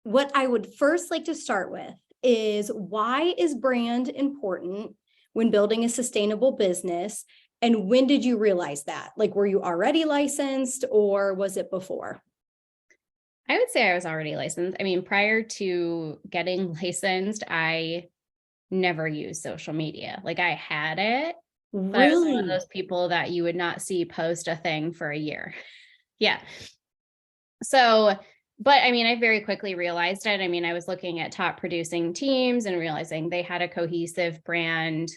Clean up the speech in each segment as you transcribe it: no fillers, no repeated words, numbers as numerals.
what I would first like to start with is, why is brand important when building a sustainable business? And when did you realize that? Like, were you already licensed or was it before? I would say I was already licensed. I mean, prior to getting licensed, I never used social media. Like I had it, but I was one of Really? those people that you would not see post a thing for a year. Yeah. So, but I mean, I very quickly realized it. I mean, I was looking at top producing teams and realizing they had a cohesive brand,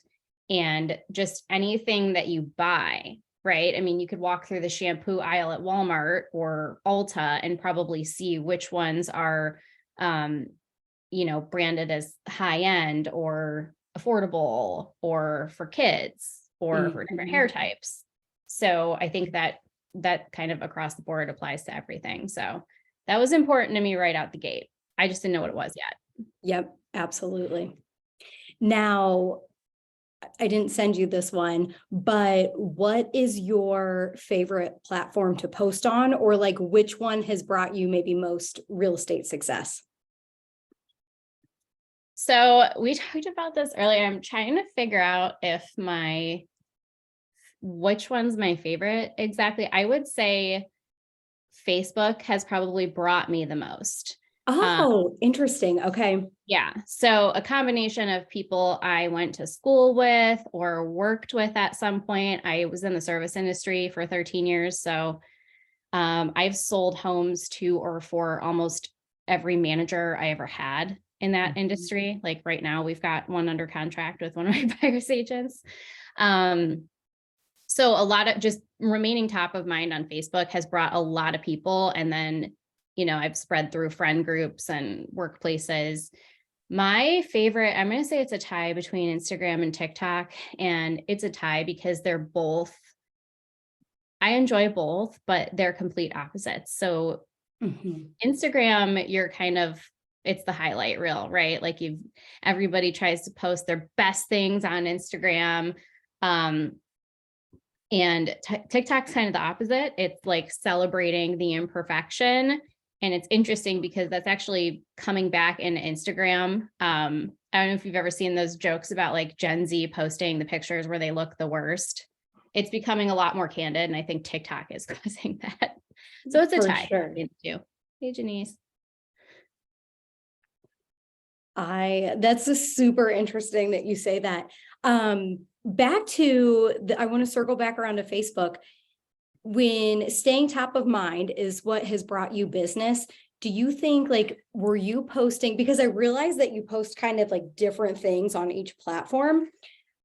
and just anything that you buy, right? I mean, you could walk through the shampoo aisle at Walmart or Ulta and probably see which ones are, branded as high end or affordable or for kids or for different hair types. So I think that kind of across the board applies to everything. So that was important to me right out the gate. I just didn't know what it was yet. Yep, absolutely. Now, I didn't send you this one, but what is your favorite platform to post on, or like which one has brought you maybe most real estate success? So we talked about this earlier. I'm trying to figure out which one's my favorite exactly. I would say Facebook has probably brought me the most. Oh, interesting. Okay. Yeah. So a combination of people I went to school with or worked with at some point. I was in the service industry for 13 years. So I've sold homes to or for almost every manager I ever had in that industry. Like right now, we've got one under contract with one of my buyer's agents. So a lot of just remaining top of mind on Facebook has brought a lot of people. And then, I've spread through friend groups and workplaces. My favorite, I'm going to say it's a tie between Instagram and TikTok. And it's a tie because I enjoy both, but they're complete opposites. So Instagram, it's the highlight reel, right? Like everybody tries to post their best things on Instagram. And TikTok's kind of the opposite. It's like celebrating the imperfection. And it's interesting because that's actually coming back in Instagram. I don't know if you've ever seen those jokes about like Gen Z posting the pictures where they look the worst. It's becoming a lot more candid. And I think TikTok is causing that. So it's a tie. Sure. Hey, Janice. That's super interesting that you say that. Back to I want to circle back around to Facebook. When staying top of mind is what has brought you business, do you think, like, were you posting, because I realized that you post kind of like different things on each platform.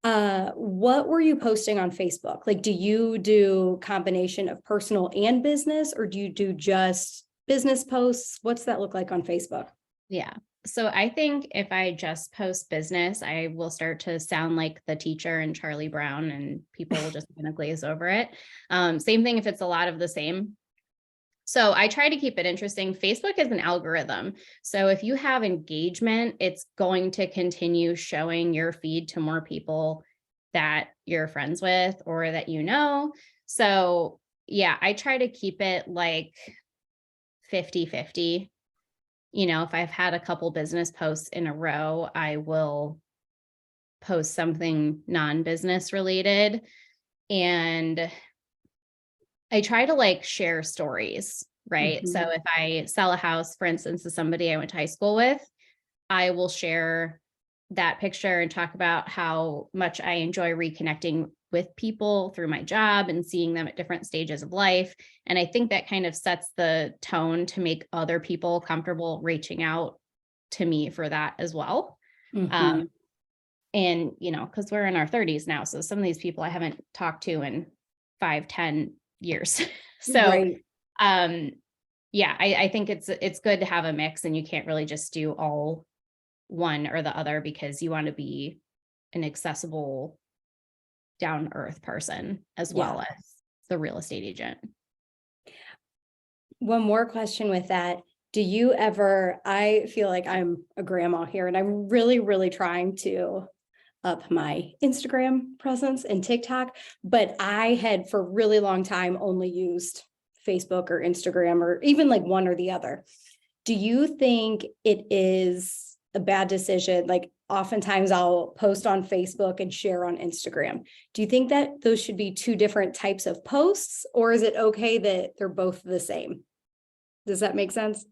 What were you posting on Facebook? Like, do you do combination of personal and business, or do you do just business posts? What's that look like on Facebook? Yeah. So I think if I just post business, I will start to sound like the teacher in Charlie Brown, and people will just kind of glaze over it. Same thing if it's a lot of the same. So I try to keep it interesting. Facebook is an algorithm. So if you have engagement, it's going to continue showing your feed to more people that you're friends with or that you know. So yeah, I try to keep it like 50-50. If I've had a couple business posts in a row, I will post something non-business related. And I try to like share stories, right? So if I sell a house, for instance, to somebody I went to high school with, I will share that picture and talk about how much I enjoy reconnecting with people through my job and seeing them at different stages of life. And I think that kind of sets the tone to make other people comfortable reaching out to me for that as well. And, because we're in our 30s now. So some of these people I haven't talked to in 5-10 years. So, yeah, I think it's good to have a mix, and you can't really just do all one or the other, because you want to be an accessible, down to earth person as well as the real estate agent. One more question with that. Do you ever, I feel like I'm a grandma here, and I'm really, really trying to up my Instagram presence and TikTok, but I had for a really long time only used Facebook or Instagram, or even like one or the other. Do you think it is a bad decision? Like oftentimes I'll post on Facebook and share on Instagram. Do you think that those should be two different types of posts, or is it okay that they're both the same? Does that make sense?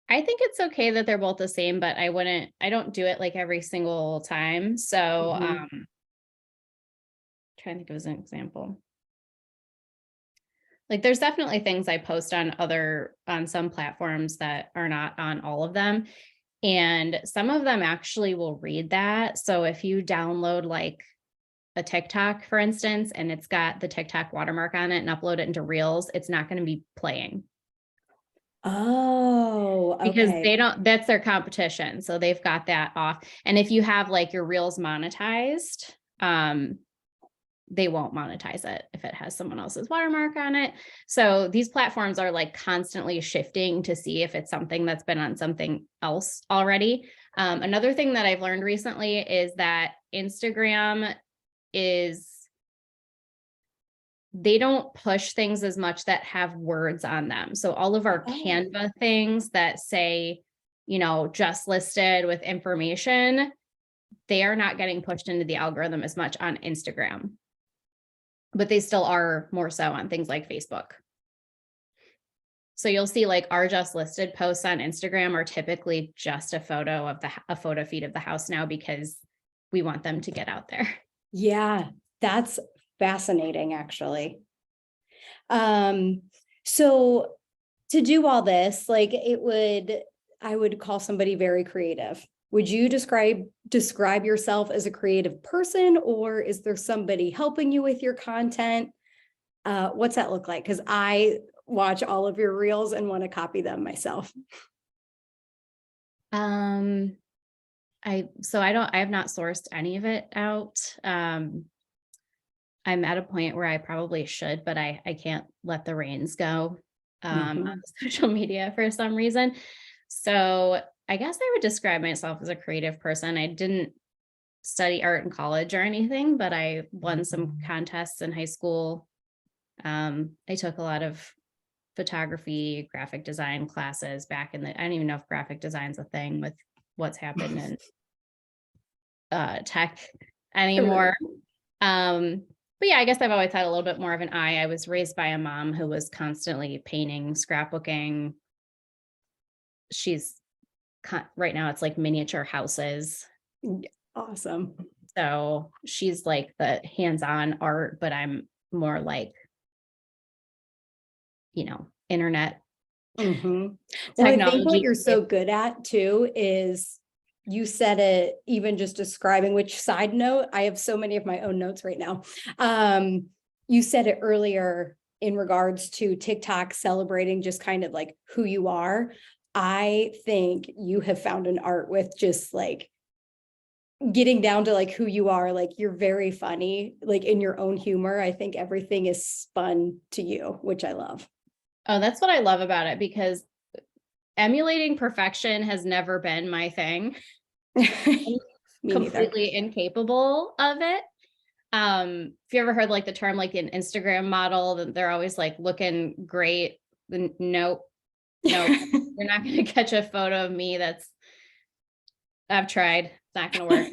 I think it's okay that they're both the same, but I don't do it like every single time. So, Mhm. trying to think of an example. Like there's definitely things I post on some platforms that are not on all of them. And some of them actually will read that. So if you download like a TikTok, for instance, and it's got the TikTok watermark on it and upload it into Reels, it's not going to be playing Oh, because okay. that's their competition. So they've got that off. And if you have like your Reels monetized, they won't monetize it if it has someone else's watermark on it. So these platforms are like constantly shifting to see if it's something that's been on something else already. Another thing that I've learned recently is that Instagram they don't push things as much that have words on them. So all of our Oh, Canva things that say, just listed with information, they are not getting pushed into the algorithm as much on Instagram, but they still are more so on things like Facebook. So you'll see like our just listed posts on Instagram are typically just a photo feed of the house now because we want them to get out there. yeah, that's fascinating, actually. Um, so to do all this, like I would call somebody very creative. Would you describe yourself as a creative person, or is there somebody helping you with your content? What's that look like? Because I watch all of your reels and want to copy them myself. Um, I have not sourced any of it out. I'm at a point where I probably should, but I can't let the reins go on Mhm. social media for some reason. So I guess I would describe myself as a creative person. I didn't study art in college or anything, but I won some contests in high school. I took a lot of photography, graphic design classes back I don't even know if graphic design's a thing with what's happened in tech Right. anymore. But yeah, I guess I've always had a little bit more of an eye. I was raised by a mom who was constantly painting, scrapbooking. She's right now it's like miniature houses. Awesome. So she's like the hands-on art, but I'm more like, internet Mhm. Well, I think what technology. you're so good at too is you said it even just describing, which side note, I have so many of my own notes right now. You said it earlier in regards to TikTok celebrating just kind of like who you are. I think you have found an art with just like getting down to like who you are. Like you're very funny, like in your own humor. I think everything is spun to you, which I love. Oh, that's what I love about it because emulating perfection has never been my thing. I'm Me neither. completely incapable of it. If you ever heard like the term like an Instagram model, that they're always like looking great. Nope, nope. You're not going to catch a photo of me I've tried. It's not going to work.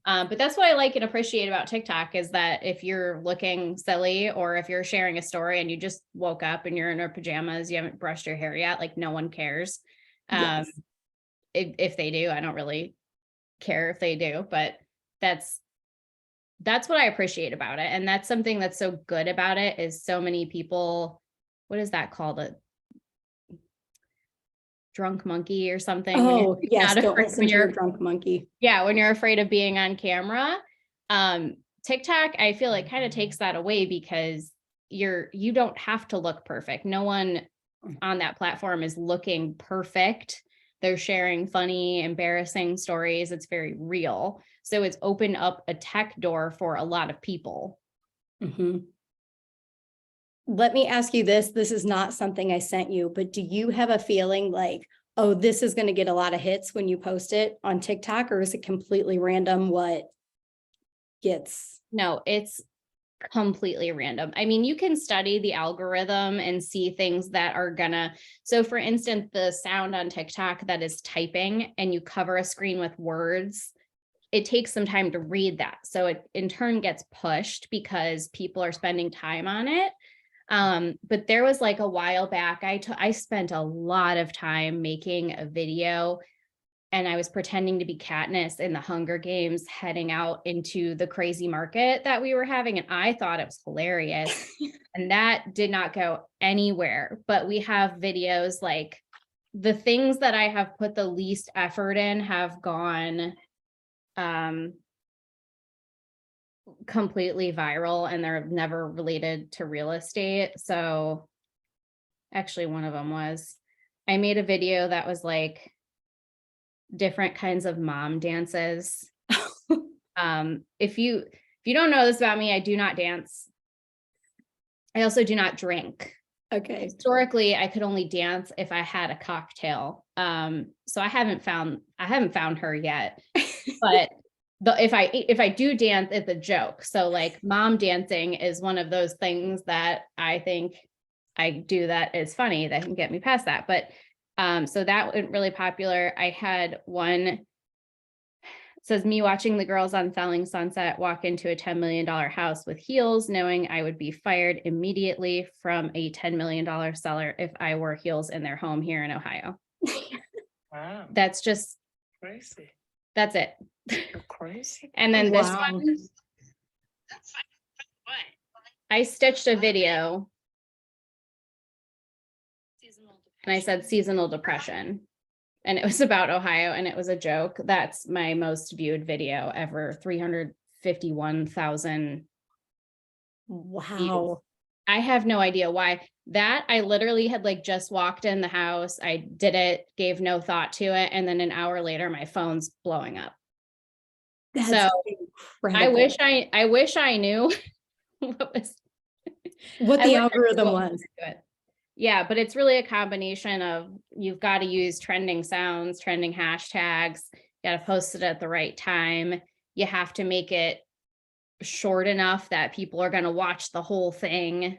But that's what I like and appreciate about TikTok is that if you're looking silly or if you're sharing a story and you just woke up and you're in your pajamas, you haven't brushed your hair yet, like no one cares. Um, Yes. if they do, I don't really care if they do, but that's what I appreciate about it. And that's something that's so good about it is so many people, what is that called? A drunk monkey or something when you're Oh, yes. not Don't afraid listen to your drunk monkey. yeah, when you're afraid of being on camera. TikTok, I feel like kind of takes that away because you don't have to look perfect. No one on that platform is looking perfect. They're sharing funny, embarrassing stories. It's very real. So it's opened up a tech door for a lot of people. Mhm. Let me ask you this. This is not something I sent you, but do you have a feeling like, oh, this is going to get a lot of hits when you post it on TikTok, or is it completely random what gets? No, it's completely random. I mean, you can study the algorithm and see things that are gonna, so for instance, the sound on TikTok that is typing and you cover a screen with words, it takes some time to read that. So it in turn gets pushed because people are spending time on it. But there was like a while back, I spent a lot of time making a video, and I was pretending to be Katniss in the Hunger Games, heading out into the crazy market that we were having. And I thought it was hilarious. And that did not go anywhere. But we have videos like the things that I have put the least effort in have gone completely viral, and they're never related to real estate. So actually one of them was, I made a video that was like different kinds of mom dances. If you don't know this about me, I do not dance. I also do not drink. Okay. Historically, I could only dance if I had a cocktail. So I haven't found her yet. But if I do dance, it's a joke. So like mom dancing is one of those things that I think I do that is funny that can get me past that. But so that went really popular. I had one, it says, me watching the girls on Selling Sunset walk into a $10 million house with heels, knowing I would be fired immediately from a $10 million seller if I wore heels in their home here in Ohio. Wow, That's just crazy. That's it. You're crazy. And then this Wow. one, I stitched a video and I said seasonal depression, and it was about Ohio, and it was a joke. That's my most viewed video ever, 351,000. Wow. I have no idea why. That I literally had like just walked in the house. I did it, gave no thought to it. And then an hour later, my phone's blowing up. That's So incredible. I wish I knew what What I the wish I knew algorithm what was. to it. Yeah, but it's really a combination of, you've got to use trending sounds, trending hashtags, you got to post it at the right time. You have to make it short enough that people are going to watch the whole thing.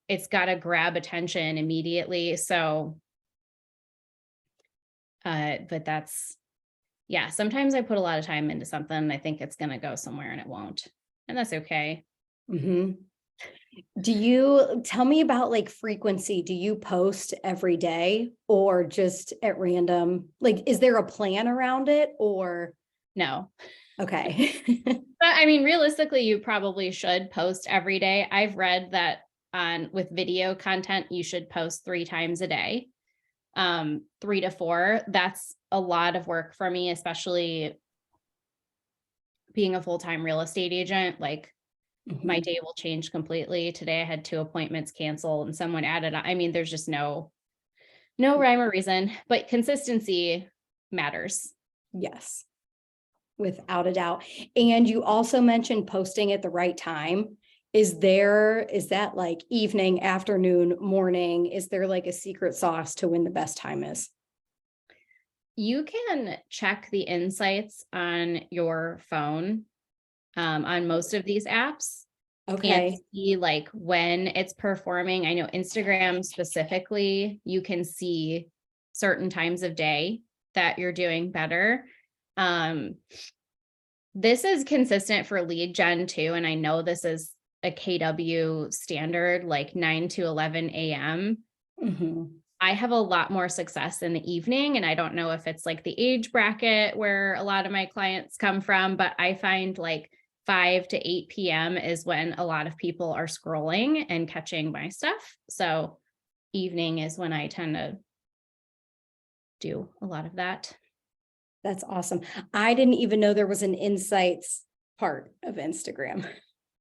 It's got to grab attention immediately. So, but that's, yeah, sometimes I put a lot of time into something and I think it's going to go somewhere and it won't. And that's okay. Mm-hmm. Do you tell me about like frequency? Do you post every day or just at random? Like, is there a plan around it or? No. Okay. But I mean, realistically, you probably should post every day. I've read that with video content, you should post 3 times a day, 3 to 4. That's a lot of work for me, especially being a full-time real estate agent. Like, my day will change completely. Today, I had 2 appointments canceled and someone added, I mean, there's just no rhyme or reason, but consistency matters. Yes, without a doubt. And you also mentioned posting at the right time. Is that like evening, afternoon, morning? Is there like a secret sauce to when the best time is? You can check the insights on your phone, on most of these apps. And Okay. see like when it's performing. I know Instagram specifically, you can see certain times of day that you're doing better. This is consistent for lead gen too. And I know this is a KW standard, like 9 to 11 a.m. Mm-hmm. I have a lot more success in the evening. And I don't know if it's like the age bracket where a lot of my clients come from, but I find like 5 to 8 p.m. is when a lot of people are scrolling and catching my stuff. So evening is when I tend to do a lot of that. That's awesome. I didn't even know there was an insights part of Instagram.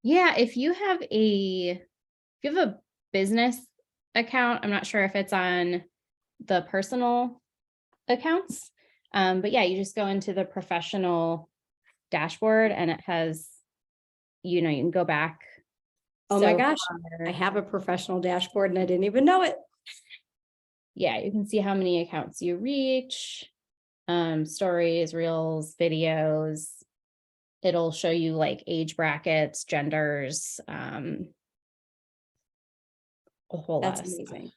Yeah, if you have a business account, I'm not sure if it's on the personal accounts. But yeah, you just go into the professional dashboard and it has, you can go back. Oh my gosh, I have a professional dashboard and I didn't even know it. Yeah, you can see how many accounts you reach, stories, reels, videos. it'll show you like age brackets, genders, a whole lot That's of stuff. amazing.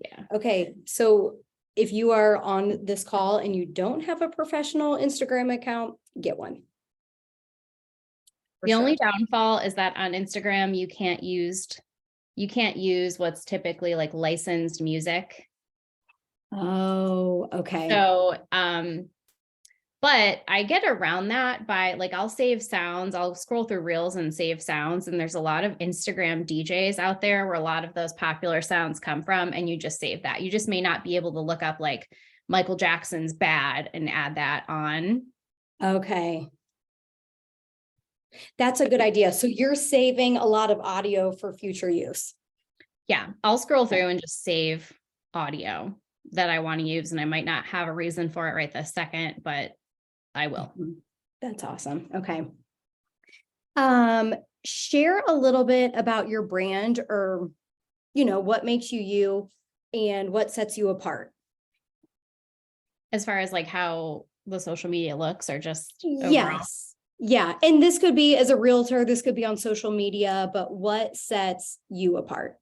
Yeah. Okay, so if you are on this call and you don't have a professional Instagram account, get one. For The only sure. downfall is that on Instagram, you can't use what's typically like licensed music. Oh, okay. So, but I get around that by like, I'll save sounds, I'll scroll through reels and save sounds. And there's a lot of Instagram DJs out there where a lot of those popular sounds come from, and you just save that. You just may not be able to look up like Michael Jackson's Bad and add that on. Okay. That's a good idea. So you're saving a lot of audio for future use. Yeah, I'll scroll through and just save audio that I want to use. And I might not have a reason for it right this second, but I will. That's awesome. Okay. Share a little bit about your brand, or, what makes you you and what sets you apart. As far as like how the social media looks, or just overall? Yes. Yeah. And this could be as a realtor, this could be on social media, but what sets you apart?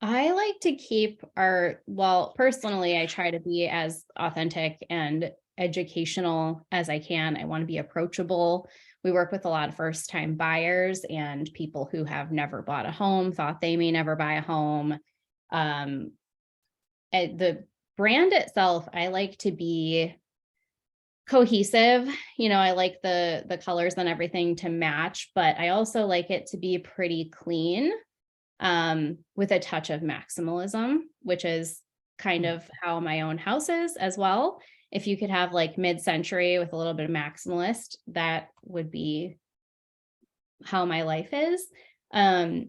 I like to keep personally, I try to be as authentic and educational as I can. I want to be approachable. We work with a lot of first-time buyers and people who have never bought a home, thought they may never buy a home. The brand itself, I like to be cohesive. I like the colors and everything to match, but I also like it to be pretty clean, with a touch of maximalism, which is kind of how my own house is as well. If you could have like mid-century with a little bit of maximalist, that would be how my life is. But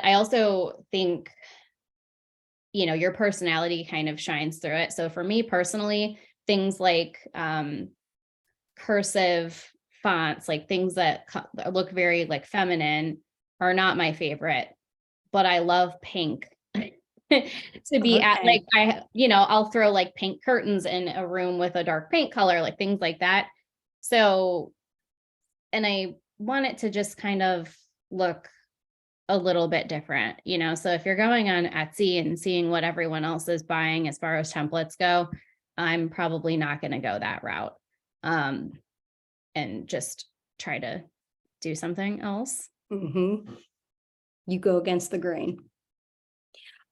I also think, your personality kind of shines through it. So for me personally, things like cursive fonts, like things that look very like feminine, are not my favorite, but I love pink. To be at like, I'll throw like pink curtains in a room with a dark paint color, like things like that. So, and I want it to just kind of look a little bit different, so if you're going on Etsy and seeing what everyone else is buying as far as templates go, I'm probably not going to go that route, and just try to do something else. Mm-hmm. You go against the grain.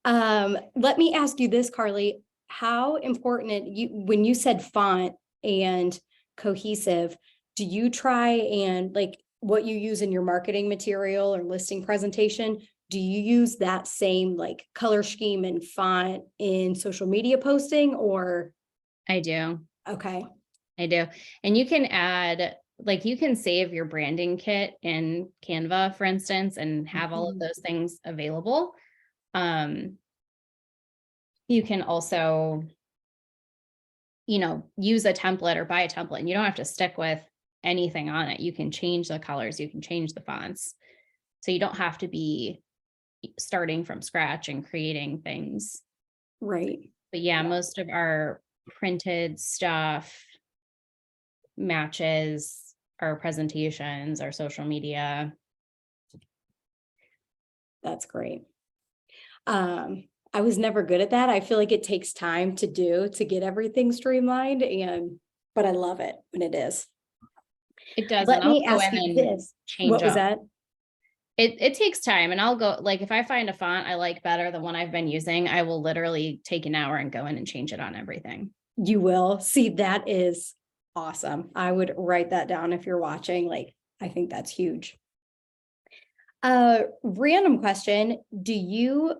Let me ask you this, Carly, how important when you said font and cohesive, do you try and like what you use in your marketing material or listing presentation, do you use that same like color scheme and font in social media posting, or? I do. Okay. I do. And you can add, like you can save your branding kit in Canva, for instance, and have all of those things available. You can also, use a template or buy a template, and you don't have to stick with anything on it. You can change the colors, you can change the fonts. So you don't have to be starting from scratch and creating things. Right. But yeah, most of our printed stuff matches our presentations, our social media. That's great. I was never good at that. I feel like it takes time to get everything streamlined, but I love it when it is. It does. Let And I'll me go ask in you and this. change What was up. that? It takes time, and I'll go, like, if I find a font I like better than one I've been using, I will literally take an hour and go in and change it on everything. You will see, that is awesome. I would write that down if you're watching. Like, I think that's huge. Random question. Do you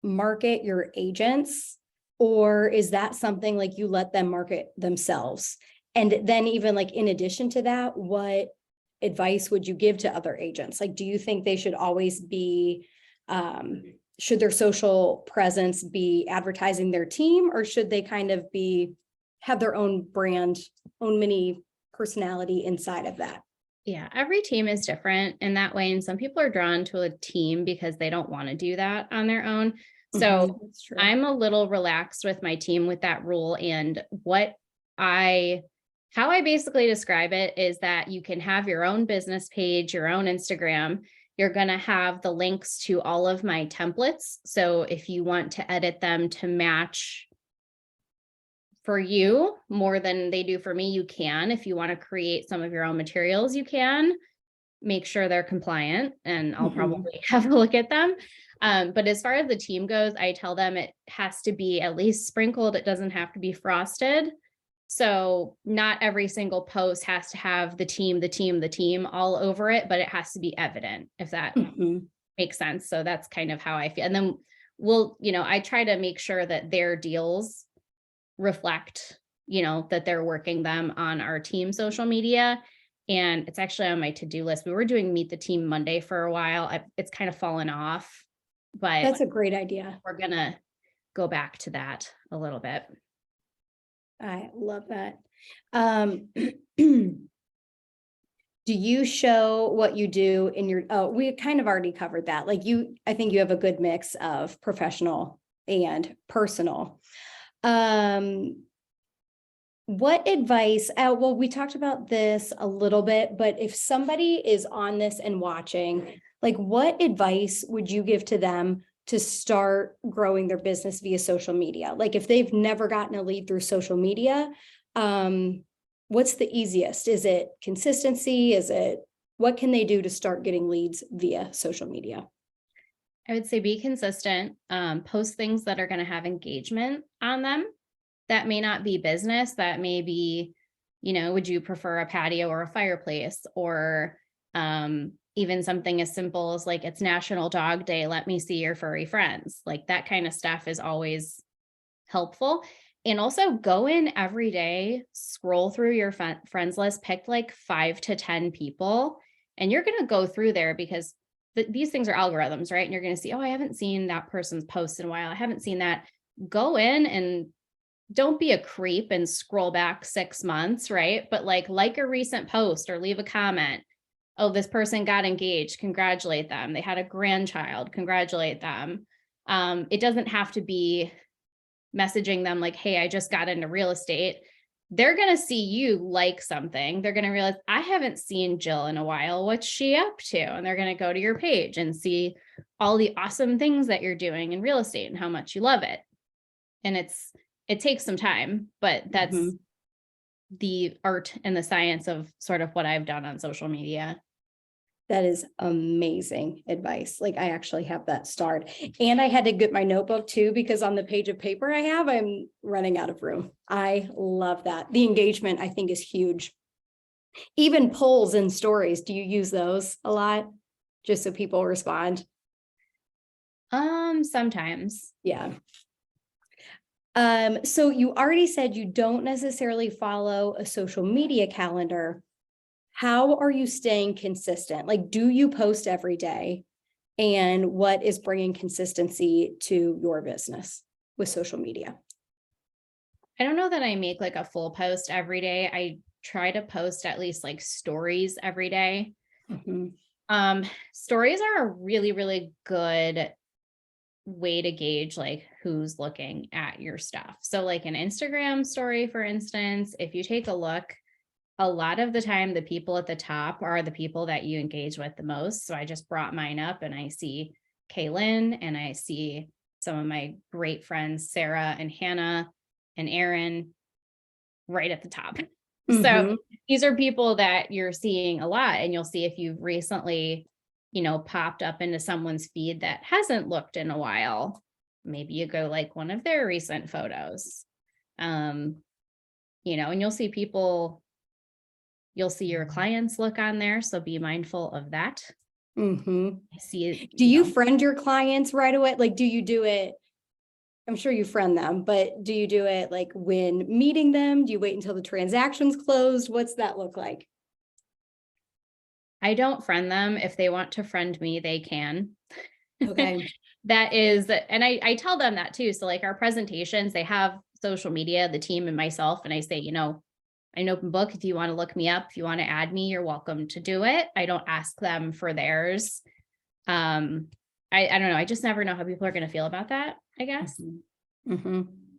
market your agents, or is that something like you let them market themselves? And then even like in addition to that, what advice would you give to other agents? Like, do you think they should always be, should their social presence be advertising their team, or should they kind of have their own brand, own mini personality inside of that? Yeah, every team is different in that way. And some people are drawn to a team because they don't want to do that on their own. So That's true. I'm a little relaxed with my team with that rule. And what I how I basically describe it is that you can have your own business page, your own Instagram. You're going to have the links to all of my templates. So if you want to edit them to match for you more than they do for me, you can. If you want to create some of your own materials, you can. Make sure they're compliant, and I'll probably have a look at them. But as far as the team goes, I tell them it has to be at least sprinkled. It doesn't have to be frosted. So not every single post has to have the team all over it, but it has to be evident, if that makes sense. So that's kind of how I feel. And then I try to make sure that their deals reflect, that they're working them on our team social media. And it's actually on my to-do list. We were doing Meet the Team Monday for a while. It's kind of fallen off, but That's a great idea. we're going to go back to that a little bit. I love that. Do you show what you do in your, we kind of already covered that. Like I think you have a good mix of professional and personal. What advice, well, we talked about this a little bit, but if somebody is on this and watching, like what advice would you give to them to start growing their business via social media? Like if they've never gotten a lead through social media, what's the easiest? Is it consistency? What can they do to start getting leads via social media? I would say be consistent, post things that are going to have engagement on them. That may not be business. That may be, would you prefer a patio or a fireplace, or even something as simple as like, it's National Dog Day. Let me see your furry friends. Like that kind of stuff is always helpful. And also go in every day, scroll through your friends list, pick like 5 to 10 people, and you're going to go through there because these things are algorithms, right? And you're going to see, oh, I haven't seen that person's post in a while. I haven't seen that. Go in and don't be a creep and scroll back 6 months, right? But like a recent post or leave a comment. Oh, this person got engaged. Congratulate them. They had a grandchild. Congratulate them. It doesn't have to be messaging them like, hey, I just got into real estate. They're going to see you like something. They're going to realize, I haven't seen Jill in a while. What's she up to? And they're going to go to your page and see all the awesome things that you're doing in real estate and how much you love it. And it takes some time, but that's the art and the science of sort of what I've done on social media. That is amazing advice. Like I actually have that starred, and I had to get my notebook too, because on the page of paper I have, I'm running out of room. I love that. The engagement I think is huge. Even polls and stories. Do you use those a lot? Just so people respond? Sometimes. Yeah. So you already said you don't necessarily follow a social media calendar. How are you staying consistent? Like, do you post every day? And what is bringing consistency to your business with social media? I don't know that I make like a full post every day. I try to post at least like stories every day. Stories are a really, really good way to gauge like who's looking at your stuff. So like an Instagram story, for instance, if you take a look, a lot of the time, the people at the top are the people that you engage with the most. So I just brought mine up and I see Kaylin and I see some of my great friends, Sarah and Hannah and Aaron, right at the top. So these are people that you're seeing a lot, and you'll see if you've recently, popped up into someone's feed that hasn't looked in a while. Maybe you go like one of their recent photos, and you'll see people. You'll see your clients look on there, so be mindful of that. I see it. Do you friend your clients right away? Like, do you do it? I'm sure you friend them, but do you do it like when meeting them? Do you wait until the transaction's closed? What's that look like? I don't friend them. If they want to friend me, they can. Okay. That is, and I tell them that too. So like our presentations, they have social media, the team and myself, and I say, an open book. If you want to look me up, if you want to add me, you're welcome to do it. I don't ask them for theirs. I don't know. I just never know how people are going to feel about that, I guess.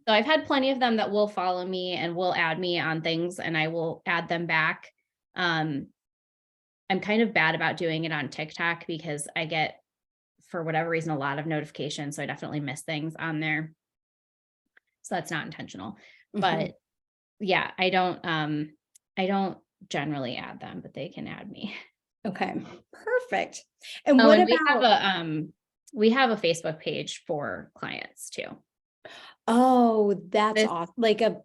So I've had plenty of them that will follow me and will add me on things, and I will add them back. I'm kind of bad about doing it on TikTok because I get, for whatever reason, a lot of notifications. So I definitely miss things on there. So that's not intentional. But yeah, I don't generally add them, but they can add me. Okay, perfect. And Oh, what and about, we have a Facebook page for clients too. oh, that's This, awesome. Like a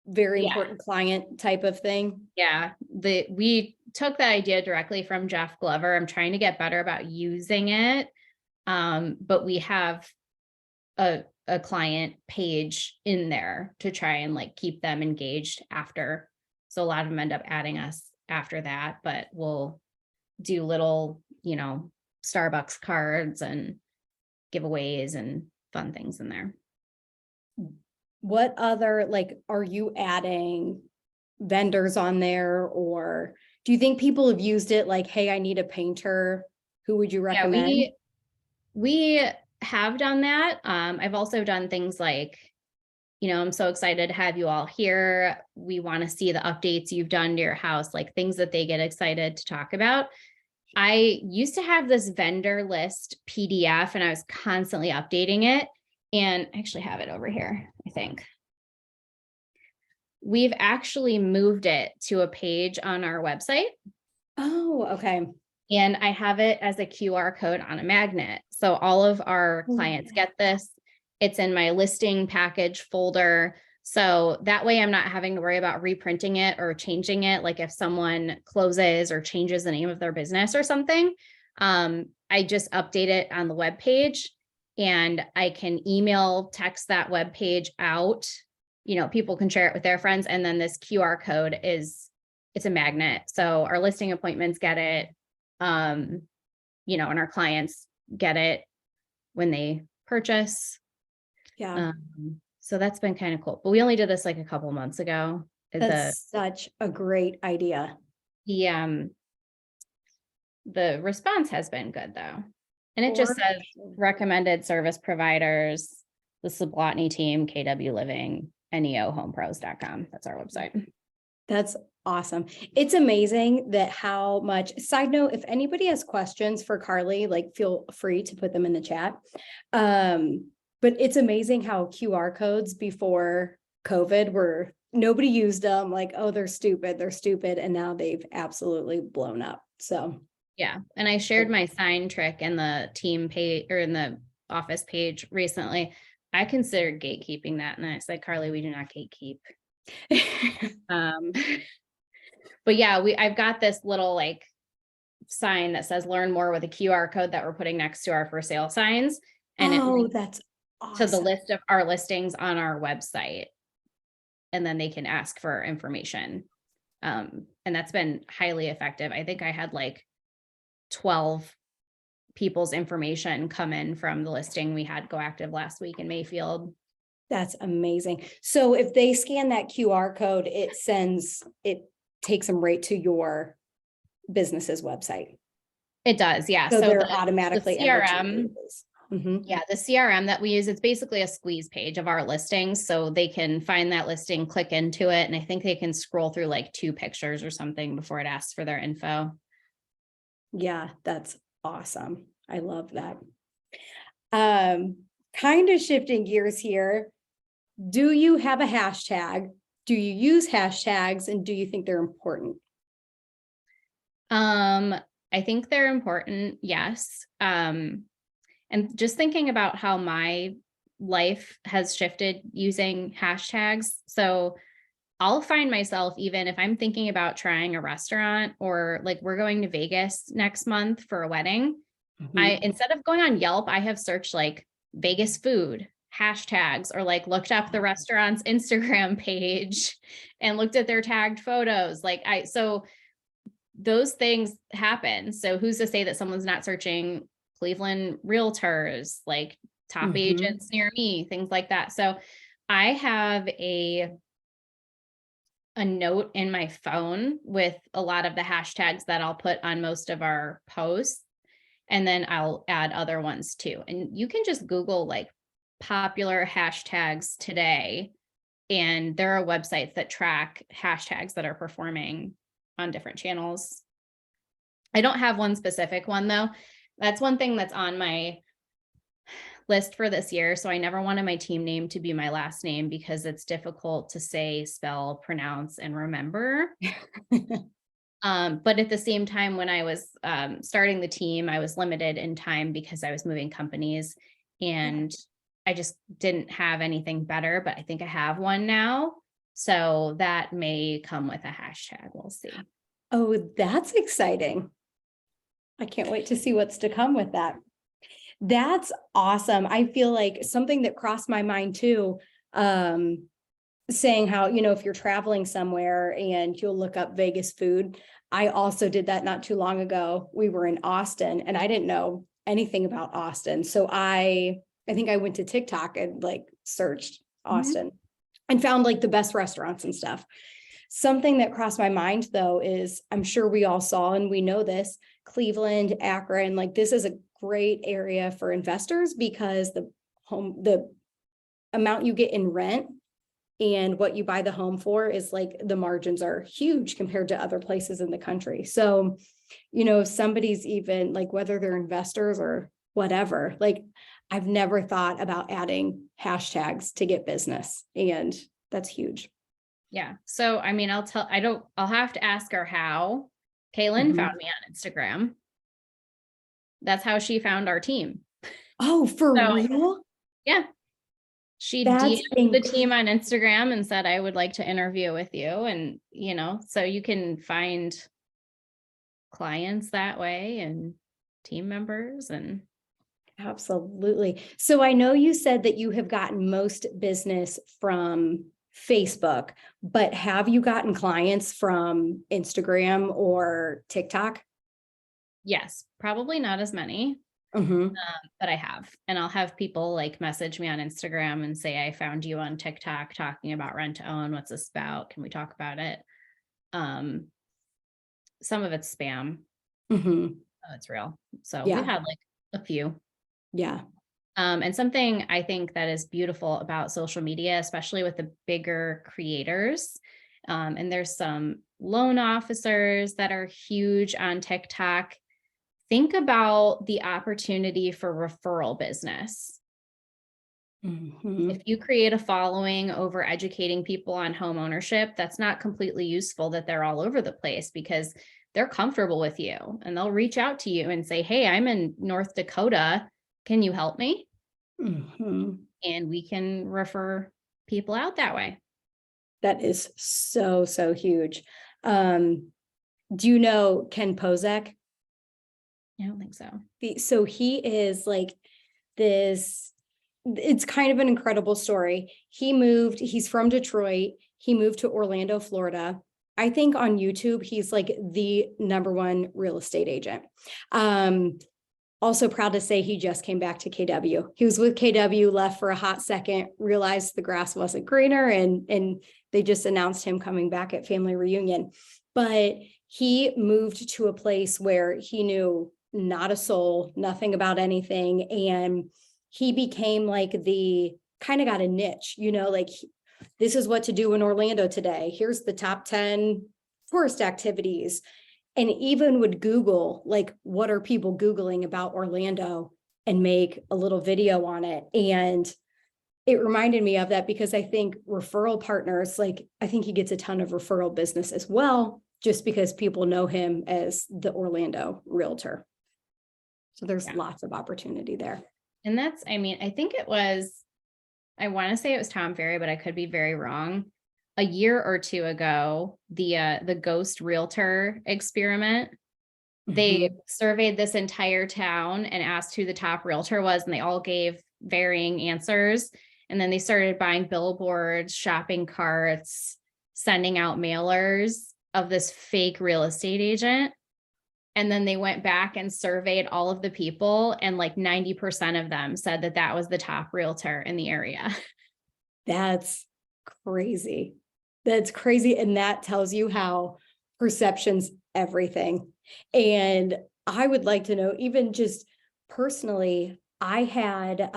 very yeah, important client type of thing. yeah. We took that idea directly from Jeff Glover. I'm trying to get better about using it. But we have a client page in there to try and like keep them engaged after. So a lot of them end up adding us after that, but we'll do little, Starbucks cards and giveaways and fun things in there. What other, like, are you adding vendors on there, or do you think people have used it like, hey, I need a painter? Who would you Yeah, recommend? we have done that. I've also done things like, I'm so excited to have you all here. We want to see the updates you've done to your house, like things that they get excited to talk about. I used to have this vendor list PDF and I was constantly updating it, and I actually have it over here, I think. We've actually moved it to a page on our website. Oh, okay. And I have it as a QR code on a magnet. So all of our clients get this. It's in my listing package folder. So that way I'm not having to worry about reprinting it or changing it. Like if someone closes or changes the name of their business or something, I just update it on the web page, and I can email, text that web page out. People can share it with their friends. And then this QR code it's a magnet. So our listing appointments get it. And our clients get it when they purchase. Yeah, So that's been kind of cool. But we only did this like a couple months ago. that's such a great idea. The response has been good though. And it just For says sure. recommended service providers, the Sablotny team, KW Living, neohomepros.com. That's our website. That's awesome. It's amazing that how much, side note, if anybody has questions for Carly, like feel free to put them in the chat. But it's amazing how QR codes before COVID were, nobody used them, like, oh, they're stupid. And now they've absolutely blown up. So Yeah. And I shared my sign trick in the team page or in the office page recently. I considered gatekeeping that. And I said, Carly, we do not gatekeep. But yeah, I've got this little like sign that says learn more with a QR code that we're putting next to our for sale signs. And it links that's to the awesome. list of our listings on our website. And then they can ask for information. And that's been highly effective. I think I had like 12 people's information come in from the listing we had go active last week in Mayfield. That's amazing. So if they scan that QR code, it takes them right to your business's website. It does, yeah. So they're the automatically entered to your database. Yeah, the CRM that we use, it's basically a squeeze page of our listings. So they can find that listing, click into it, and I think they can scroll through like 2 pictures or something before it asks for their info. Yeah, that's awesome. I love that. Kind of shifting gears here. Do you have a hashtag? Do you use hashtags, and do you think they're important? I think they're important, yes. And just thinking about how my life has shifted using hashtags. So I'll find myself, even if I'm thinking about trying a restaurant, or like we're going to Vegas next month for a wedding, instead of going on Yelp, I have searched like Vegas food hashtags, or like looked up the restaurant's Instagram page and looked at their tagged photos. So those things happen. So who's to say that someone's not searching Cleveland realtors, like top agents near me, things like that. So I have a note in my phone with a lot of the hashtags that I'll put on most of our posts. And then I'll add other ones too. And you can just Google like popular hashtags today. And there are websites that track hashtags that are performing on different channels. I don't have one specific one though. That's one thing that's on my list for this year. So I never wanted my team name to be my last name because it's difficult to say, spell, pronounce, and remember. But at the same time, when I was starting the team, I was limited in time because I was moving companies and I just didn't have anything better, but I think I have one now. So that may come with a hashtag. We'll see. Oh, that's exciting. I can't wait to see what's to come with that. That's awesome. I feel like something that crossed my mind too, saying how, if you're traveling somewhere and you'll look up Vegas food. I also did that not too long ago. We were in Austin and I didn't know anything about Austin. So I think I went to TikTok and like searched Austin and found like the best restaurants and stuff. Something that crossed my mind though is I'm sure we all saw, and we know this, Cleveland, Akron, like this is a great area for investors because the amount you get in rent and what you buy the home for is like the margins are huge compared to other places in the country. So, if somebody's even like, whether they're investors or whatever, like I've never thought about adding hashtags to get business, and that's huge. Yeah. So, I mean, I'll have to ask her how. Kaylin found me on Instagram. That's how she found our team. Oh, for real? Yeah. She That's DM'd the team on Instagram and said, I would like to interview with you. And, so you can find clients that way and team members and. Absolutely. So I know you said that you have gotten most business from Facebook, but have you gotten clients from Instagram or TikTok? Yes, probably not as many, Mm-hmm. but I have. And I'll have people like message me on Instagram and say, I found you on TikTok talking about rent to own. What's this about? Can we talk about it? Some of it's spam. Mm-hmm. Oh, it's real. So Yeah. we've had like a few. Yeah. And something I think that is beautiful about social media, especially with the bigger creators, and there's some loan officers that are huge on TikTok. Think about the opportunity for referral business. Mm-hmm. If you create a following over educating people on home ownership, that's not completely useful that they're all over the place because they're comfortable with you and they'll reach out to you and say, hey, I'm in North Dakota. Can you help me? Mm-hmm. And we can refer people out that way. That is so, so huge. Do you know Ken Pozek? I don't think so. So he is like this, it's kind of an incredible story. He's from Detroit. He moved to Orlando, Florida. I think on YouTube, he's like the #1 real estate agent. Also proud to say he just came back to KW. He was with KW, left for a hot second, realized the grass wasn't greener, and they just announced him coming back at family reunion. But he moved to a place where he knew not a soul, nothing about anything. And he became like kind of got a niche, like this is what to do in Orlando today. Here's the top 10 tourist activities. And even would Google, like, what are people Googling about Orlando, and make a little video on it. And it reminded me of that because I think referral partners, like, I think he gets a ton of referral business as well, just because people know him as the Orlando realtor. So there's lots of opportunity there. And that's, I mean, I think I want to say it was Tom Ferry, but I could be very wrong. A year or two ago, the ghost realtor experiment, they surveyed this entire town and asked who the top realtor was, and they all gave varying answers. And then they started buying billboards, shopping carts, sending out mailers of this fake real estate agent. And then they went back and surveyed all of the people, and like 90% of them said that that was the top realtor in the area. That's crazy. That's crazy. And that tells you how perception's everything. And I would like to know, even just personally, I had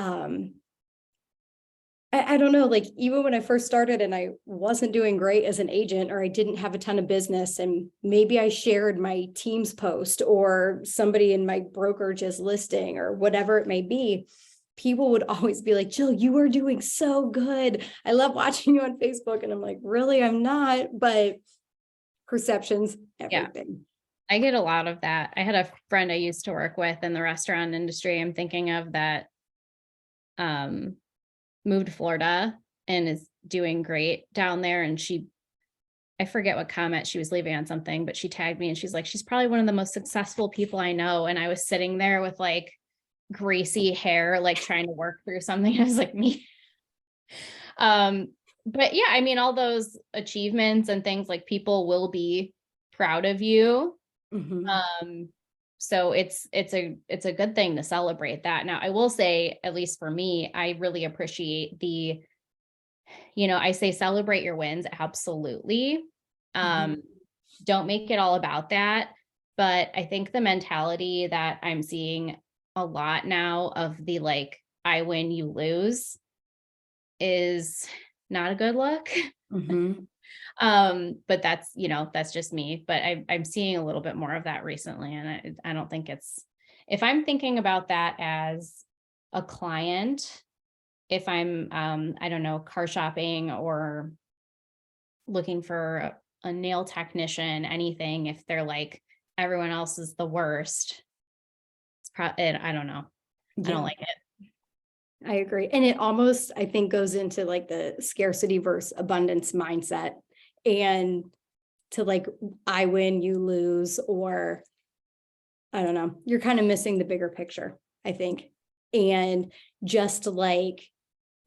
I don't know, like even when I first started and I wasn't doing great as an agent, or I didn't have a ton of business, and maybe I shared my team's post or somebody in my brokerage's listing or whatever it may be, people would always be like, Jill, you are doing so good. I love watching you on Facebook. And I'm like, really, I'm not, but perceptions, Yeah. everything. I get a lot of that. I had a friend I used to work with in the restaurant industry. I'm thinking of that, moved to Florida and is doing great down there. And I forget what comment she was leaving on something, but she tagged me and she's like, she's probably one of the most successful people I know. And I was sitting there with like greasy hair, like trying to work through something. I was like, me. But yeah, I mean, all those achievements and things, like people will be proud of you. Mhm. So it's a good thing to celebrate that. Now, I will say, at least for me, I really appreciate I say celebrate your wins. Absolutely. Mhm. Don't make it all about that. But I think the mentality that I'm seeing a lot now of the like, I win, you lose is not a good look. Mhm. But that's just me. But I'm seeing a little bit more of that recently. And I don't think if I'm thinking about that as a client, if I'm, I don't know, car shopping or looking for a nail technician, anything, if they're like, everyone else is the worst, I don't know. I don't Yeah, like it. I agree. And it almost, I think, goes into like the scarcity versus abundance mindset, and to like, I win, you lose, or I don't know, you're kind of missing the bigger picture, I think. And just like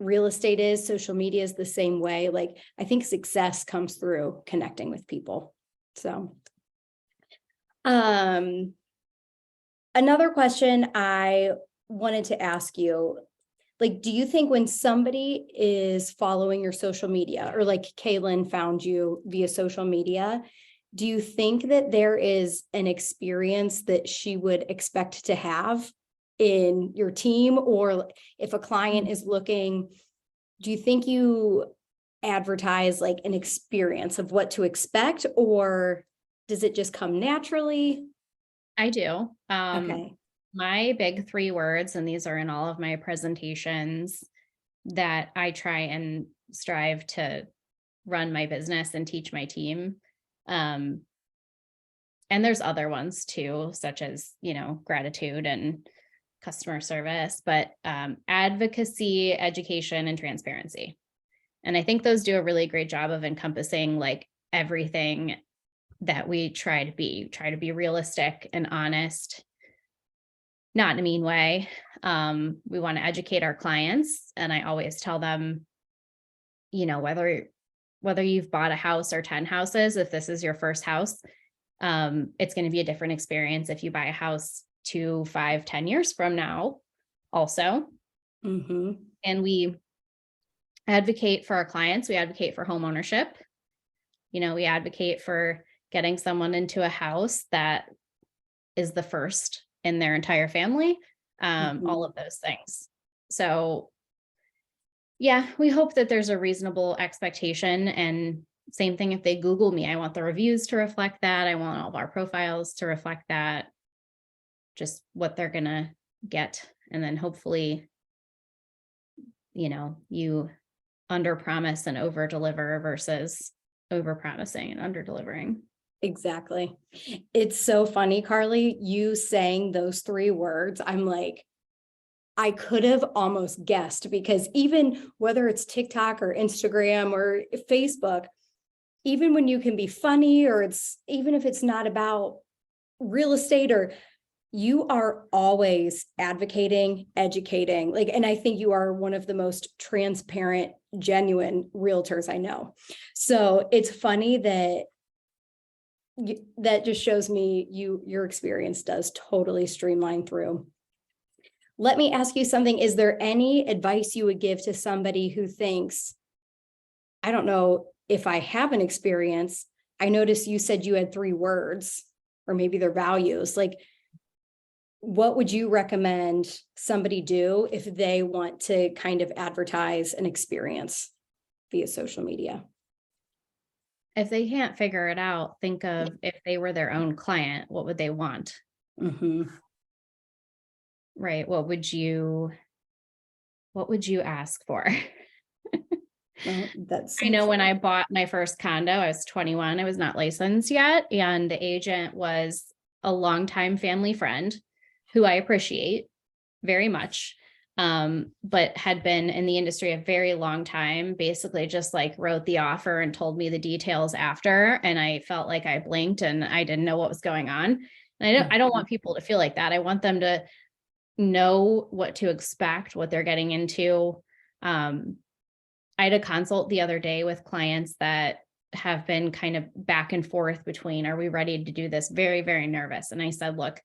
real estate is, social media is the same way. Like, I think success comes through connecting with people. So, another question I wanted to ask you, like, do you think when somebody is following your social media, or like Kaylin found you via social media, do you think that there is an experience that she would expect to have in your team? Or if a client is looking, do you think you advertise like an experience of what to expect, or does it just come naturally? I do. Okay. My big 3 words, and these are in all of my presentations that I try and strive to run my business and teach my team. Um, and there's other ones too, such as, gratitude and customer service, but advocacy, education, and transparency. And I think those do a really great job of encompassing like everything that we try to be realistic and honest, not in a mean way. We want to educate our clients. And I always tell them, whether you've bought a house or 10 houses, if this is your first house, it's going to be a different experience if you buy a house 2, 5, 10 years from now also. Mm-hmm. And we advocate for our clients. We advocate for home ownership. We advocate for getting someone into a house that is the first in their entire family, all of those things. So yeah, we hope that there's a reasonable expectation. And same thing if they Google me, I want the reviews to reflect that. I want all of our profiles to reflect that, just what they're going to get. And then hopefully, you under promise and over deliver versus over promising and under delivering. Exactly. It's so funny, Carly, you saying those 3 words. I'm like, I could have almost guessed, because even whether it's TikTok or Instagram or Facebook, even when you can be funny, or even if it's not about real estate, or you are always advocating, educating, like, and I think you are one of the most transparent, genuine realtors I know. So it's funny that that just shows me your experience does totally streamline through. Let me ask you something. Is there any advice you would give to somebody who thinks, I don't know if I have an experience? I noticed you said you had 3 words, or maybe they're values. Like, what would you recommend somebody do if they want to kind of advertise an experience via social media? If they can't figure it out, think of if they were their own client, what would they want? Mhm. Right? What would you ask for? Well, that's I so know when true. I bought my first condo, I was 21, I was not licensed yet, and the agent was a longtime family friend who I appreciate very much, but had been in the industry a very long time, basically just like wrote the offer and told me the details after. And I felt like I blinked and I didn't know what was going on. And I don't want people to feel like that. I want them to know what to expect, what they're getting into. I had a consult the other day with clients that have been kind of back and forth between, are we ready to do this? Very, very nervous. And I said, look,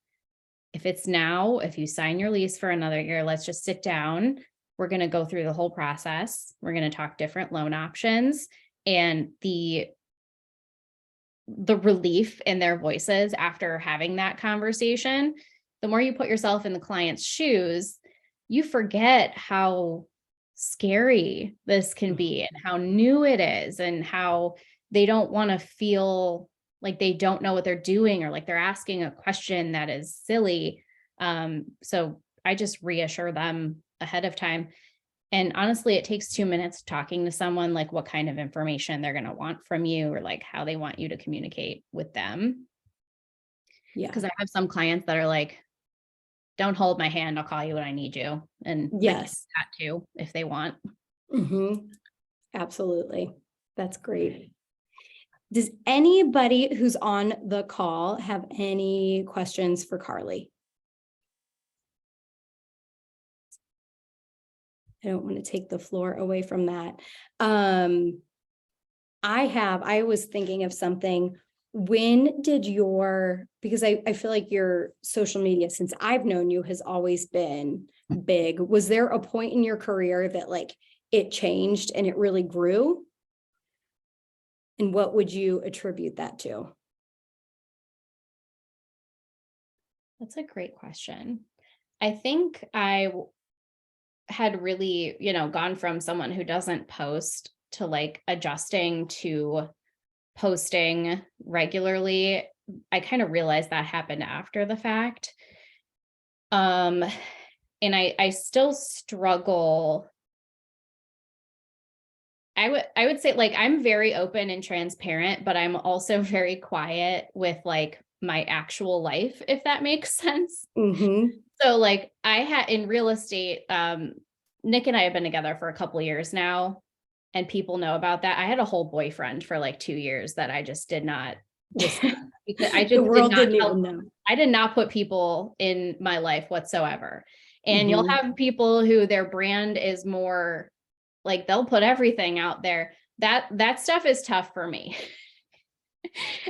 if it's now, if you sign your lease for another year, let's just sit down. We're going to go through the whole process. We're going to talk different loan options, and the relief in their voices after having that conversation. The more you put yourself in the client's shoes, you forget how scary this can be and how new it is and how they don't want to feel like they don't know what they're doing or like they're asking a question that is silly. So I just reassure them ahead of time. And honestly, it takes 2 minutes talking to someone, like what kind of information they're going to want from you or like how they want you to communicate with them. Yeah. Because I have some clients that are like, don't hold my hand, I'll call you when I need you. And I can do Yes. that too, if they want. Absolutely. That's great. Does anybody who's on the call have any questions for Carly? I don't want to take the floor away from that. I was thinking of something. When did because I feel like your social media, since I've known you, has always been big. Was there a point in your career that like it changed and it really grew? And what would you attribute that to? That's a great question. I think I had really, gone from someone who doesn't post to like adjusting to posting regularly. I kind of realized that happened after the fact. And I still struggle. I would say like I'm very open and transparent, but I'm also very quiet with like my actual life, if that makes sense. So like I had in real estate, Nick and I have been together for a couple of years now, and people know about that. I had a whole boyfriend for like 2 years that I just did not discuss because I The just world didn't even know. I did not put people in my life whatsoever. And you'll have people who their brand is more like they'll put everything out there. That stuff is tough for me.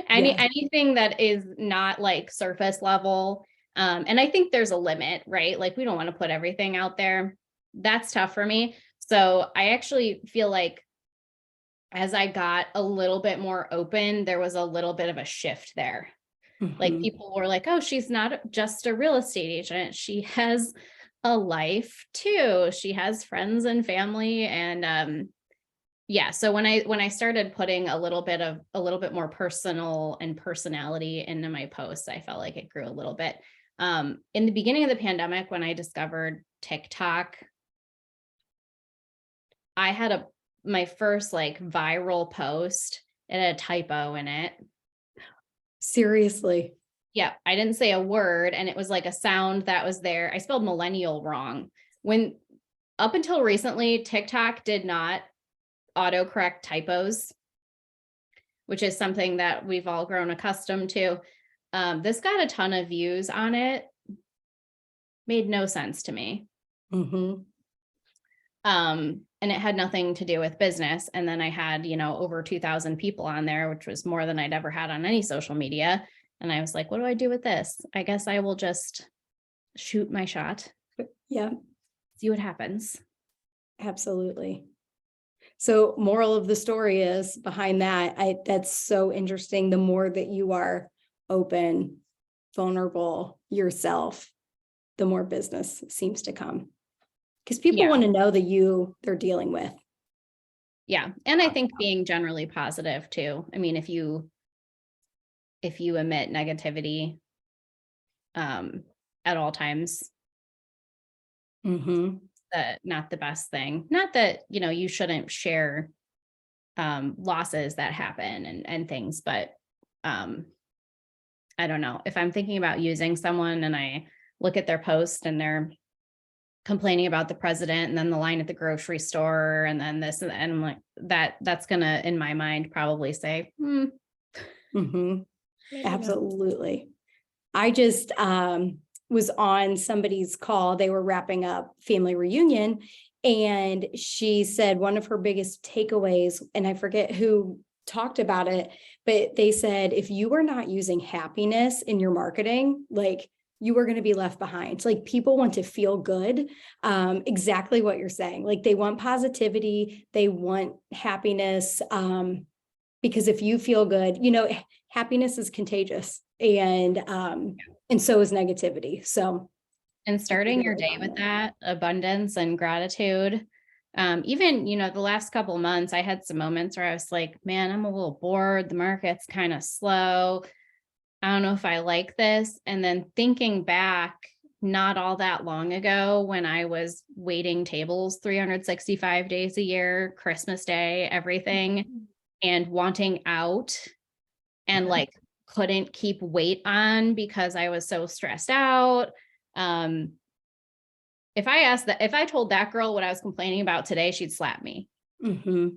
Anything that is not like surface level. And I think there's a limit, right? Like we don't want to put everything out there. That's tough for me. So I actually feel like as I got a little bit more open, there was a little bit of a shift there. Like people were like, oh, she's not just a real estate agent. She has a life too. She has friends and family. And yeah, so when I started putting a little bit more personal and personality into my posts, I felt like it grew a little bit. In the beginning of the pandemic, when I discovered TikTok, I had my first like viral post. It had a typo in it. Seriously. Yeah, I didn't say a word, and it was like a sound that was there. I spelled millennial wrong. When up until recently, TikTok did not autocorrect typos, which is something that we've all grown accustomed to. This got a ton of views on it. Made no sense to me. And it had nothing to do with business. And then I had, over 2,000 people on there, which was more than I'd ever had on any social media. And I was like, what do I do with this? I guess I will just shoot my shot. Yeah. See what happens. Absolutely. So moral of the story is behind that, that's so interesting. The more that you are open, vulnerable yourself, the more business seems to come. Because people Yeah. want to know they're dealing with. Yeah. And I think being generally positive too. I mean, if you emit negativity at all times, Mm-hmm. not the best thing. Not that, you shouldn't share losses that happen and things, but I don't know. If I'm thinking about using someone and I look at their post and they're complaining about the president and then the line at the grocery store and then this and I'm like, that's gonna, in my mind, probably say, Mm-hmm. Absolutely. I just was on somebody's call. They were wrapping up family reunion, and she said one of her biggest takeaways, and I forget who talked about it, but they said, if you are not using happiness in your marketing, like, you are going to be left behind. Like, people want to feel good. Exactly what you're saying. Like, they want positivity. They want happiness. Because if you feel good, happiness is contagious, and so is negativity. So, and starting your day with that abundance and gratitude. Even, the last couple of months, I had some moments where I was like, man, I'm a little bored. The market's kind of slow. I don't know if I like this. And then thinking back, not all that long ago, when I was waiting tables 365 days a year, Christmas Day, everything, and wanting out and like couldn't keep weight on because I was so stressed out. If I told that girl what I was complaining about today, she'd slap me. mm-hmm.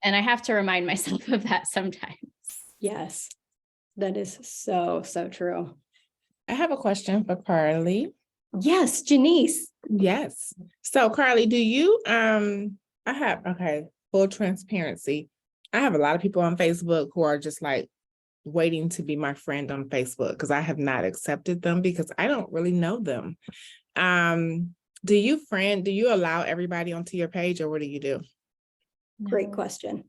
And I have to remind myself of that sometimes. Yes, that is so, so true. I have a question for Carly. Yes, Janice. Yes. So Carly, do you, full transparency. I have a lot of people on Facebook who are just like waiting to be my friend on Facebook because I have not accepted them because I don't really know them. Do you allow everybody onto your page, or what do you do? Great No. question.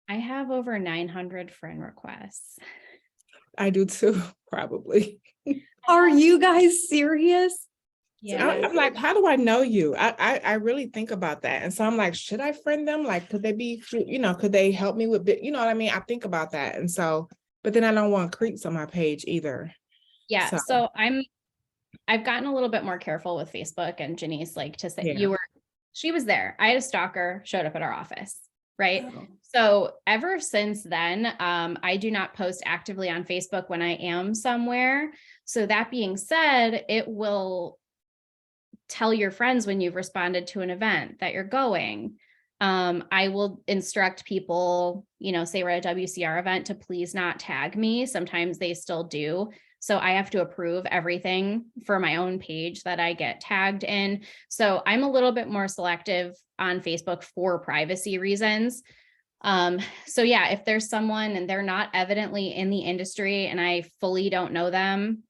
I have over 900 friend requests. I do too, probably. Are you guys serious? Yeah. I'm like, how do I know you? I really think about that. And so I'm like, should I friend them? Like, could they be, could they help me with, what I mean? I think about that. And so, but then I don't want creeps on my page either. Yeah. So- So I've gotten a little bit more careful with Facebook, and Janice, like, to say she was there. I had a stalker showed up at our office. Right. Oh. So ever since then, I do not post actively on Facebook when I am somewhere. So that being said, it will tell your friends when you've responded to an event that you're going. I will instruct people, say we're at a WCR event, to please not tag me. Sometimes they still do. So I have to approve everything for my own page that I get tagged in. So I'm a little bit more selective on Facebook for privacy reasons. So yeah, if there's someone and they're not evidently in the industry and I fully don't know them,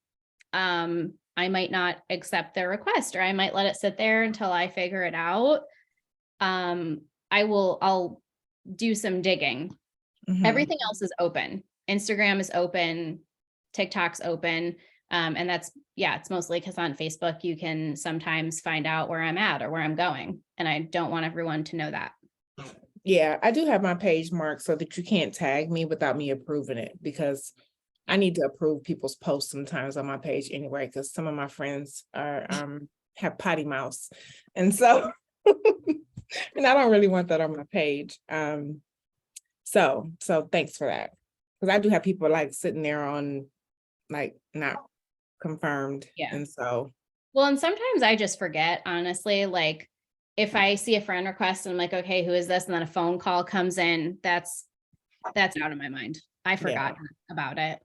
I might not accept their request, or I might let it sit there until I figure it out. I'll do some digging. Mhm. Everything else is open. Instagram is open. TikTok's open. And it's mostly because on Facebook, you can sometimes find out where I'm at or where I'm going. And I don't want everyone to know that. Yeah, I do have my page marked so that you can't tag me without me approving it, because I need to approve people's posts sometimes on my page anyway, because some of my friends are have potty mouths. And so and I don't really want that on my page. So thanks for that. Because I do have people like sitting there on like not confirmed. Yeah. And so Well, and sometimes I just forget, honestly, like if I see a friend request and I'm like, okay, who is this? And then a phone call comes in, that's out of my mind. I forgot about it.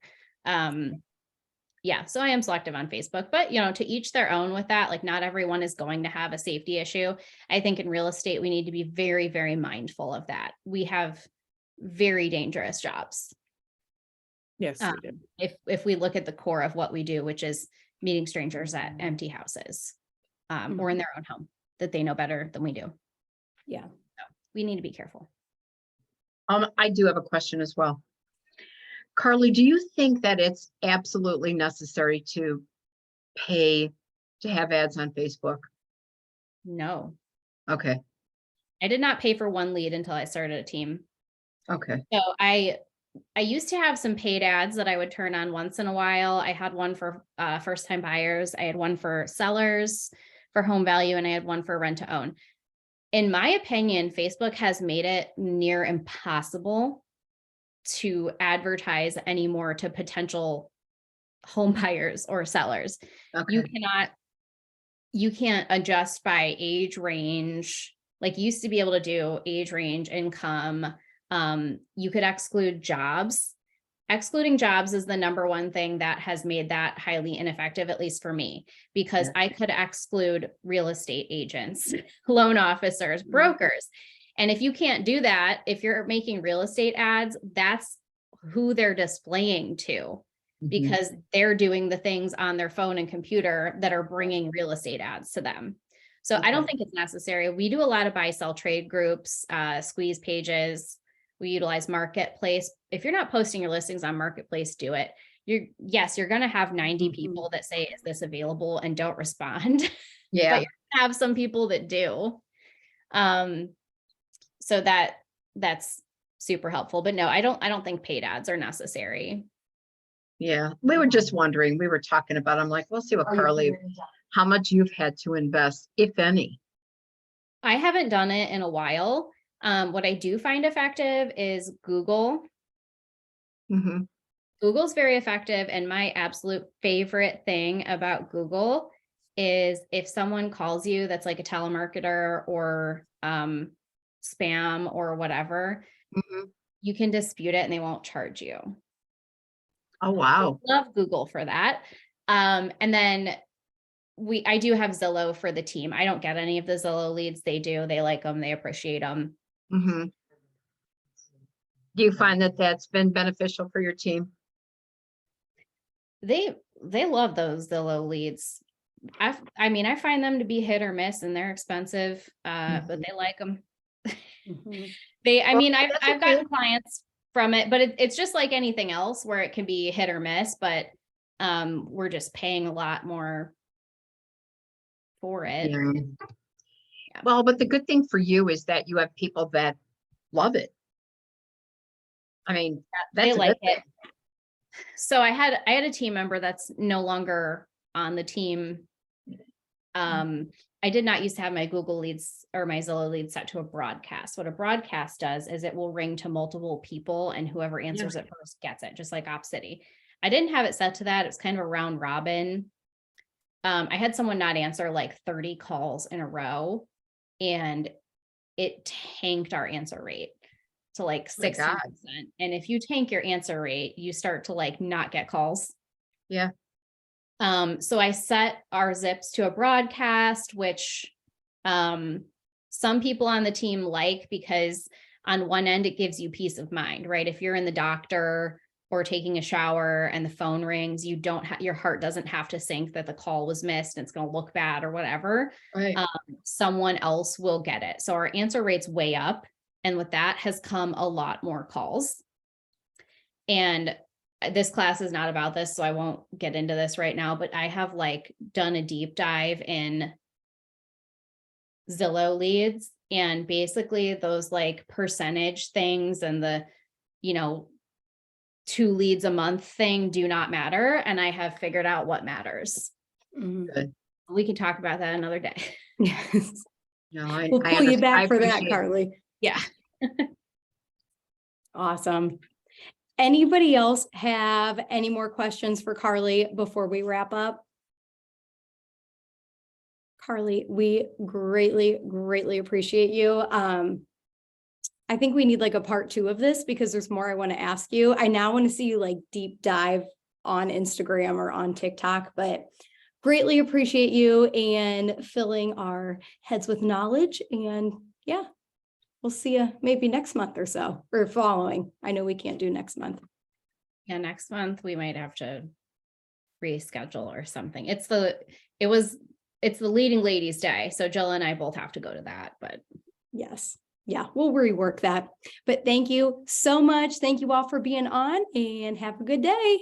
Yeah, so I am selective on Facebook, but to each their own with that. Like, not everyone is going to have a safety issue. I think in real estate, we need to be very, very mindful of that. We have very dangerous jobs. yes, we do. If we look at the core of what we do, which is meeting strangers at empty houses, or in their own home that they know better than we do. Yeah. So we need to be careful. I do have a question as well. Carly, do you think that it's absolutely necessary to pay to have ads on Facebook? No, Okay, I did not pay for one lead until I started a team. okay. So I used to have some paid ads that I would turn on once in a while. I had one for first time buyers. I had one for sellers for home value, and I had one for rent to own. In my opinion, Facebook has made it near impossible to advertise anymore to potential home buyers or sellers. Okay. You can't adjust by age range. Like you used to be able to do age range, income. You could exclude jobs. Excluding jobs is the number one thing that has made that highly ineffective, at least for me, because Yeah. I could exclude real estate agents, loan officers, brokers. And if you can't do that, if you're making real estate ads, that's who they're displaying to, Mhm. because they're doing the things on their phone and computer that are bringing real estate ads to them. So I don't Okay. think it's necessary. We do a lot of buy sell trade groups, squeeze pages. We utilize Marketplace. If you're not posting your listings on Marketplace, do it. Yes, you're going to have 90 Mhm. people that say, is this available, and don't respond. Yeah, But you're gonna have some people that do. So that's super helpful. But no, I don't think paid ads are necessary. yeah. We were just wondering, we were talking about, I'm like, we'll see what Carly, how much you've had to invest, if any. I haven't done it in a while. What I do find effective is Google. Mhm. Google's very effective. And my absolute favorite thing about Google is if someone calls you that's like a telemarketer or spam or whatever, Mhm. you can dispute it and they won't charge you. Oh, wow. Love Google for that. And then I do have Zillow for the team. I don't get any of the Zillow leads. They do. They like them. They appreciate them. Mhm. Do you find that that's been beneficial for your team? They love those Zillow leads. I mean, I find them to be hit or miss, and they're expensive, but they like them. Mhm. I mean, that's I've okay. gotten clients from it, but it's just like anything else where it can be hit or miss, but we're just paying a lot more for it. Yeah. Yeah. Well, but the good thing for you is that you have people that love it. I mean, They that's a like good thing. it. So I had a team member that's no longer on the team. I did not used to have my Google leads or my Zillow leads set to a broadcast. What a broadcast does is it will ring to multiple people, and whoever answers it first gets it, just like OpCity. I didn't have it set to that. It's kind of a round robin. I had someone not answer like 30 calls in a row, and it tanked our answer rate to like Oh my 60%. God. And if you tank your answer rate, you start to like not get calls. Yeah. So I set our zips to a broadcast, which some people on the team like, because on one end, it gives you peace of mind, right? If you're in the doctor or taking a shower and the phone rings, you don't have, your heart doesn't have to sink that the call was missed and it's going to look bad or whatever. Right. Someone else will get it. So our answer rate's way up. And with that has come a lot more calls. And this class is not about this, so I won't get into this right now, but I have like done a deep dive in Zillow leads, and basically those like percentage things and the, 2 leads a month thing do not matter. And I have figured out what matters. Mhm. Good. We can talk about that another day. Yes. No, We'll pull you back for that, appreciate it. Carly. Yeah. Awesome. Anybody else have any more questions for Carly before we wrap up? Carly, we greatly, greatly appreciate you. I think we need like a part 2 of this because there's more I want to ask you. I now want to see you like deep dive on Instagram or on TikTok, but greatly appreciate you and filling our heads with knowledge. And yeah, we'll see you maybe next month or so, or following. I know we can't do next month. Yeah, next month we might have to reschedule or something. It's the leading ladies day. So Jill and I both have to go to that, but Yes. Yeah, we'll rework that. But thank you so much. Thank you all for being on, and have a good day.